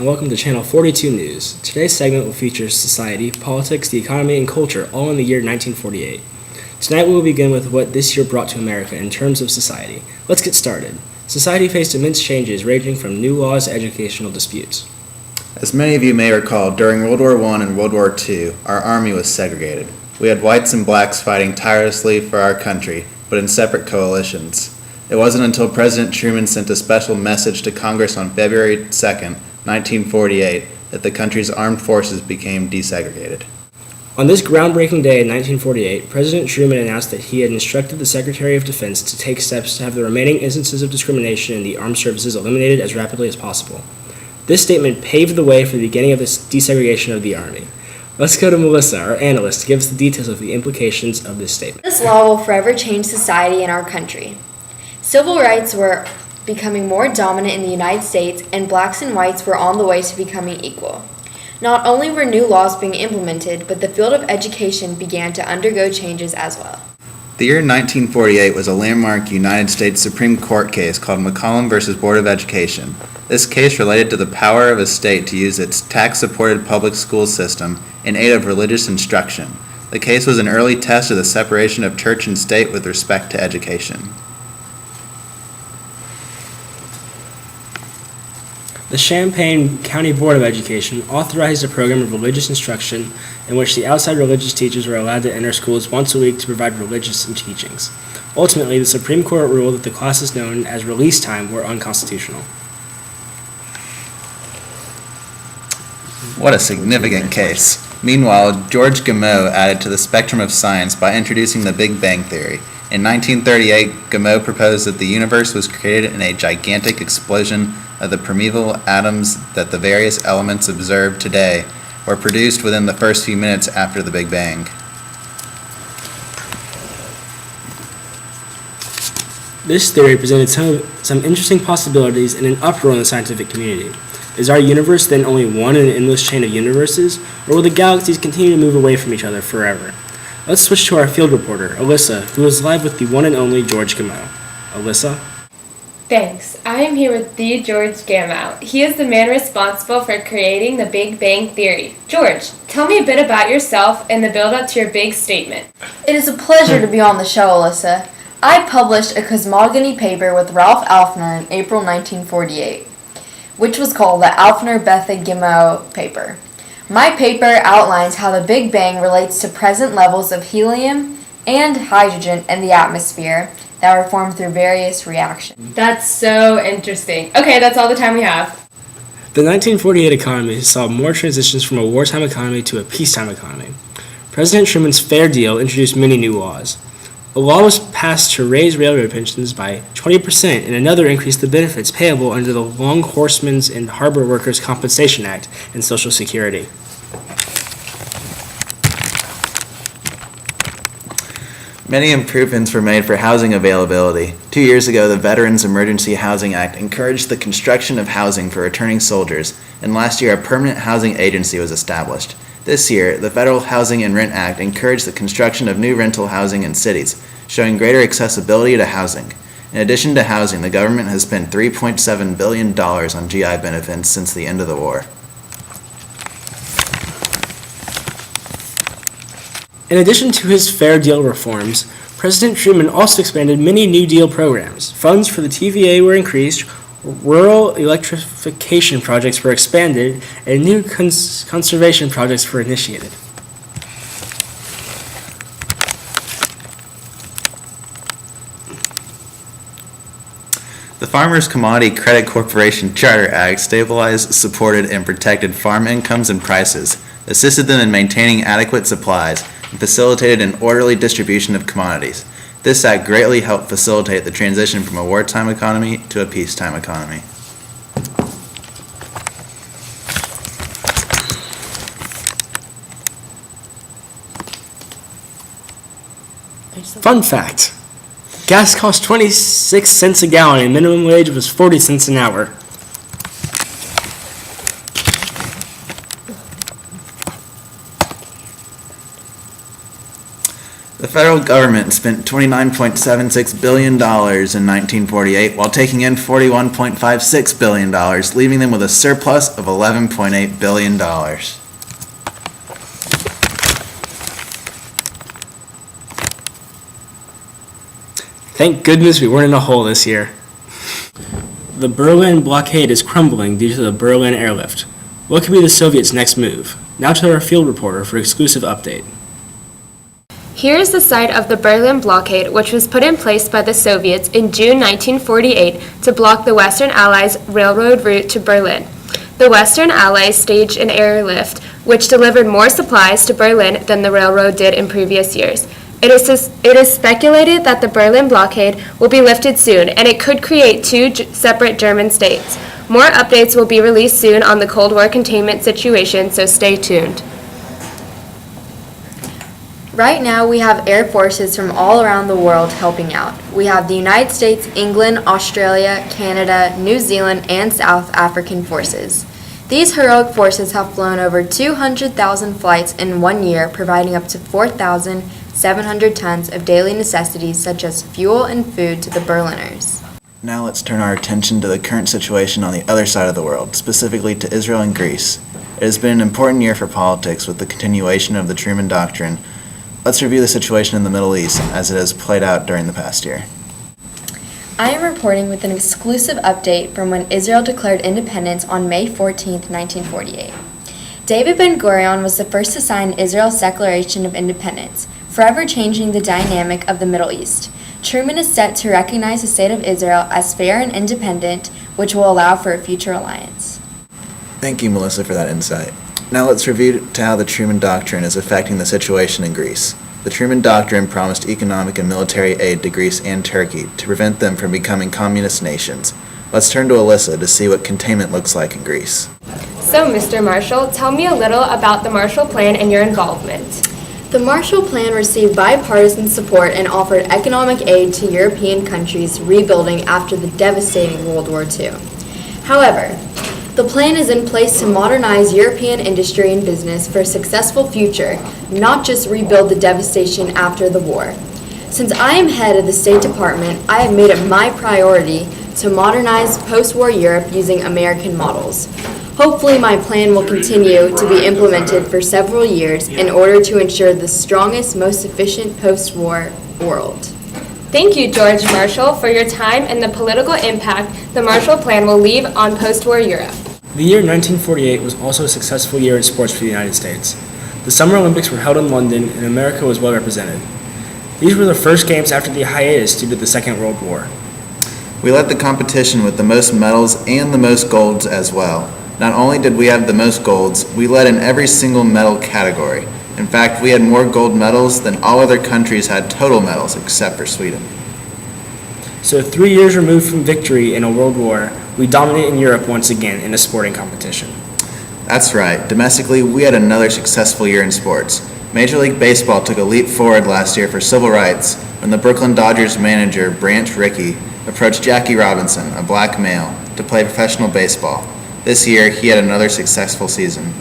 and welcome to Channel 42 News. Today's segment will feature society, politics, the economy, and culture, all in the year 1948. Tonight we will begin with what this year brought to America in terms of society. Let's get started. Society faced immense changes ranging from new laws to educational disputes. As many of you may recall, during World War I and World War II, our army was segregated. We had whites and blacks fighting tirelessly for our country, but in separate coalitions. It wasn't until President Truman sent a special message to Congress on February 2nd, 1948, that the country's armed forces became desegregated. On this groundbreaking day in 1948, President Truman announced that he had instructed the Secretary of Defense to take steps to have the remaining instances of discrimination in the armed services eliminated as rapidly as possible. This statement paved the way for the beginning of this desegregation of the Army. Let's go to Melissa, our analyst, to give us the details of the implications of this statement. This law will forever change society in our country. Civil rights were becoming more dominant in the United States, and blacks and whites were on the way to becoming equal. Not only were new laws being implemented, but the field of education began to undergo changes as well. The year 1948 was a landmark United States Supreme Court case called McCollum v. Board of Education. This case related to the power of a state to use its tax-supported public school system in aid of religious instruction. The case was an early test of the separation of church and state with respect to education. The Champaign County Board of Education authorized a program of religious instruction in which the outside religious teachers were allowed to enter schools once a week to provide religious teachings. Ultimately, the Supreme Court ruled that the classes known as release time were unconstitutional. What a significant case. Meanwhile, George Gamow added to the spectrum of science by introducing the Big Bang Theory. In 1938, Gamow proposed that the universe was created in a gigantic explosion of the primeval atoms, that the various elements observed today were produced within the first few minutes after the Big Bang. This theory presented some interesting possibilities and an uproar in the scientific community. Is our universe then only one in an endless chain of universes, or will the galaxies continue to move away from each other forever? Let's switch to our field reporter, Alyssa, who is live with the one and only George Gamow. Alyssa? Thanks. I am here with the George Gamow. He is the man responsible for creating the Big Bang Theory. George, tell me a bit about yourself and the build-up to your big statement. It is a pleasure to be on the show, Alyssa. I published a cosmogony paper with Ralph Alfner in April 1948, which was called the Alfner-Bethe-Gamow paper. My paper outlines how the Big Bang relates to present levels of helium and hydrogen in the atmosphere that were formed through various reactions. That's so interesting. Okay, that's all the time we have. The 1948 economy saw more transitions from a wartime economy to a peacetime economy. President Truman's Fair Deal introduced many new laws. A law was passed to raise railroad pensions by 20%, and another increased the benefits payable under the Long Horsemen's and Harbor Workers' Compensation Act and Social Security. Many improvements were made for housing availability. 2 years ago, the Veterans Emergency Housing Act encouraged the construction of housing for returning soldiers, and last year a permanent housing agency was established. This year, the Federal Housing and Rent Act encouraged the construction of new rental housing in cities, showing greater accessibility to housing. In addition to housing, the government has spent $3.7 billion on GI benefits since the end of the war. In addition to his Fair Deal reforms, President Truman also expanded many New Deal programs. Funds for the TVA were increased, rural electrification projects were expanded, and new conservation projects were initiated. The Farmers Commodity Credit Corporation Charter Act stabilized, supported, and protected farm incomes and prices, assisted them in maintaining adequate supplies, and facilitated an orderly distribution of commodities. This act greatly helped facilitate the transition from a wartime economy to a peacetime economy. Fun fact: gas cost 26 cents a gallon and minimum wage was 40 cents an hour. The federal government spent $29.76 billion in 1948 while taking in $41.56 billion, leaving them with a surplus of $11.8 billion. Thank goodness we weren't in a hole this year. The Berlin blockade is crumbling due to the Berlin airlift. What could be the Soviets' next move? Now to our field reporter for exclusive update. Here is the site of the Berlin blockade, which was put in place by the Soviets in June 1948 to block the Western Allies' railroad route to Berlin. The Western Allies staged an airlift, which delivered more supplies to Berlin than the railroad did in previous years. It is speculated that the Berlin blockade will be lifted soon, and it could create two separate German states. More updates will be released soon on the Cold War containment situation, so stay tuned. Right now, we have air forces from all around the world helping out. We have the United States, England, Australia, Canada, New Zealand, and South African forces. These heroic forces have flown over 200,000 flights in 1 year, providing up to 4,700 tons of daily necessities such as fuel and food to the Berliners. Now let's turn our attention to the current situation on the other side of the world, specifically to Israel and Greece. It has been an important year for politics with the continuation of the Truman Doctrine. Let's review the situation in the Middle East as it has played out during the past year. I am reporting with an exclusive update from when Israel declared independence on May 14, 1948. David Ben-Gurion was the first to sign Israel's Declaration of Independence, forever changing the dynamic of the Middle East. Truman is set to recognize the State of Israel as fair and independent, which will allow for a future alliance. Thank you, Melissa, for that insight. Now let's review to how the Truman Doctrine is affecting the situation in Greece. The Truman Doctrine promised economic and military aid to Greece and Turkey to prevent them from becoming communist nations. Let's turn to Alyssa to see what containment looks like in Greece. So, Mr. Marshall, tell me a little about the Marshall Plan and your involvement. The Marshall Plan received bipartisan support and offered economic aid to European countries rebuilding after the devastating World War II. However, the plan is in place to modernize European industry and business for a successful future, not just rebuild the devastation after the war. Since I am head of the State Department, I have made it my priority to modernize post-war Europe using American models. Hopefully, my plan will continue to be implemented for several years in order to ensure the strongest, most efficient post-war world. Thank you, George Marshall, for your time and the political impact the Marshall Plan will leave on post-war Europe. The year 1948 was also a successful year in sports for the United States. The Summer Olympics were held in London, and America was well represented. These were the first games after the hiatus due to the Second World War. We led the competition with the most medals and the most golds as well. Not only did we have the most golds, we led in every single medal category. In fact, we had more gold medals than all other countries had total medals except for Sweden. So 3 years removed from victory in a world war, we dominate in Europe once again in a sporting competition. That's right. Domestically, we had another successful year in sports. Major League Baseball took a leap forward last year for civil rights when the Brooklyn Dodgers manager, Branch Rickey, approached Jackie Robinson, a black male, to play professional baseball. This year, he had another successful season.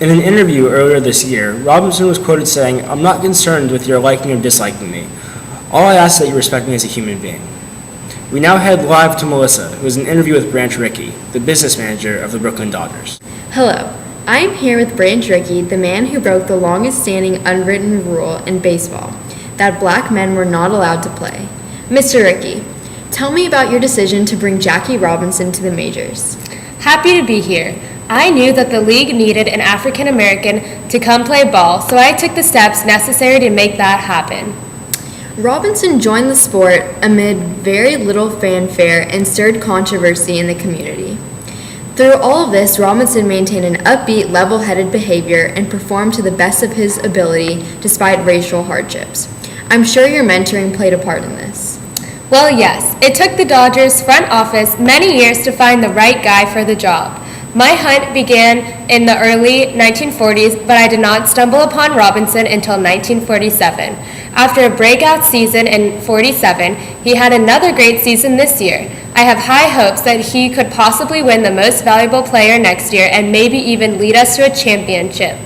In an interview earlier this year, Robinson was quoted saying, "I'm not concerned with your liking or disliking me. All I ask is that you respect me as a human being." We now head live to Melissa, who is in an interview with Branch Rickey, the business manager of the Brooklyn Dodgers. Hello, I am here with Branch Rickey, the man who broke the longest-standing unwritten rule in baseball, that black men were not allowed to play. Mr. Rickey, tell me about your decision to bring Jackie Robinson to the majors. Happy to be here. I knew that the league needed an African American to come play ball, so I took the steps necessary to make that happen. Robinson joined the sport amid very little fanfare and stirred controversy in the community. Through all of this, Robinson maintained an upbeat, level-headed behavior and performed to the best of his ability despite racial hardships. I'm sure your mentoring played a part in this. Well, yes, it took the Dodgers front office many years to find the right guy for the job. My hunt began in the early 1940s, but I did not stumble upon Robinson until 1947. After a breakout season in 47, he had another great season this year. I have high hopes that he could possibly win the most valuable player next year and maybe even lead us to a championship.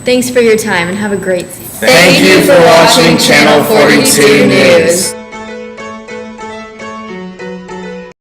Thanks for your time and have a great season. Thank you for watching Channel 42 News.